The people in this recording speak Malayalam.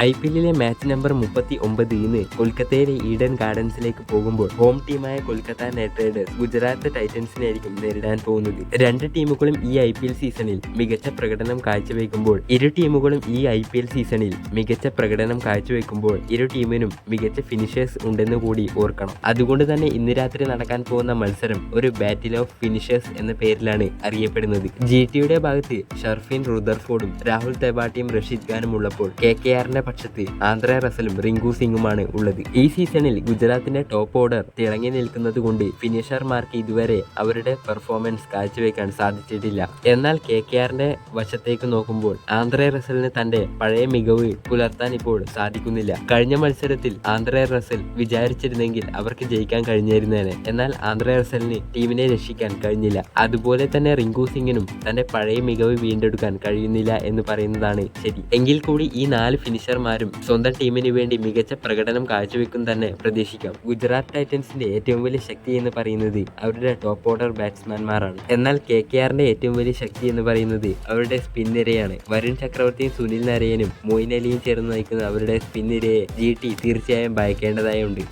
IPL മാച്ച് നമ്പർ 39 ഇന്ന് കൊൽക്കത്തയിലെ ഈഡൻ ഗാർഡൻസിലേക്ക് പോകുമ്പോൾ ഹോം ടീമായ കൊൽക്കത്ത നൈറ്റ് റൈഡേഴ്സ് ഗുജറാത്ത് ടൈറ്റൻസിനായിരിക്കും നേരിടാൻ പോകുന്നത്. രണ്ട് ടീമുകളും ഈ IPL സീസണിൽ മികച്ച പ്രകടനം കാഴ്ചവെക്കുമ്പോൾ ഇരു ടീമിനും മികച്ച ഫിനിഷേഴ്സ് ഉണ്ടെന്ന് കൂടി ഓർക്കണം. അതുകൊണ്ട് തന്നെ ഇന്ന് രാത്രി നടക്കാൻ പോകുന്ന മത്സരം ഒരു ബാറ്റിൽ ഓഫ് ഫിനിഷേഴ്സ് എന്ന പേരിലാണ് അറിയപ്പെടുന്നത്. GTയുടെ ഭാഗത്ത് ഷർഫീൻ റുദർഫോർഡും രാഹുൽ തെവാട്ടിയും റഷീദ് ഖാനും ഉള്ളപ്പോൾ KKRന്റെ പക്ഷത്ത് ആന്ദ്രെ റസലും റിങ്കു സിംഗുമാണ് ഉള്ളത്. ഈ സീസണിൽ ഗുജറാത്തിന്റെ ടോപ്പ് ഓർഡർ തിളങ്ങി നിൽക്കുന്നത് കൊണ്ട് ഫിനിഷർമാർക്ക് ഇതുവരെ അവരുടെ പെർഫോമൻസ് കാഴ്ചവെക്കാൻ സാധിച്ചിട്ടില്ല. എന്നാൽ KKRന്റെ വശത്തേക്ക് നോക്കുമ്പോൾ ആന്ദ്രെ റസലിന് തന്റെ പഴയ മികവ് പുലർത്താൻ ഇപ്പോൾ സാധിക്കുന്നില്ല. കഴിഞ്ഞ മത്സരത്തിൽ ആന്ദ്രെ റസൽ വിചാരിച്ചിരുന്നെങ്കിൽ അവർക്ക് ജയിക്കാൻ കഴിഞ്ഞിരുന്നേനെ. എന്നാൽ ആന്ദ്രെ റസലിന് ടീമിനെ രക്ഷിക്കാൻ കഴിഞ്ഞില്ല. അതുപോലെ തന്നെ റിങ്കു സിംഗിനും തന്റെ പഴയ മികവ് വീണ്ടെടുക്കാൻ കഴിയുന്നില്ല എന്ന് പറയുന്നതാണ് ശരി. എങ്കിൽ കൂടി ഈ 4 ഫിനിഷർമാരും സ്വന്തം ടീമിന് വേണ്ടി മികച്ച പ്രകടനം കാഴ്ചവെക്കും തന്നെ പ്രതീക്ഷിക്കാം. ഗുജറാത്ത് ടൈറ്റൻസിന്റെ ഏറ്റവും വലിയ ശക്തി എന്ന് പറയുന്നത് അവരുടെ ടോപ്പ് ഓർഡർ ബാറ്റ്സ്മാൻമാരാണ്. എന്നാൽ KKRന്റെ ഏറ്റവും വലിയ ശക്തി എന്ന് പറയുന്നത് അവരുടെ സ്പിൻ നിരയാണ്. വരുൺ ചക്രവർത്തിയും സുനിൽ നരയനും മൊയിൻ അലിയും ചേർന്ന് നയിക്കുന്ന അവരുടെ സ്പിൻ നിരയെ GT തീർച്ചയായും ഭയക്കേണ്ടതായുണ്ട്.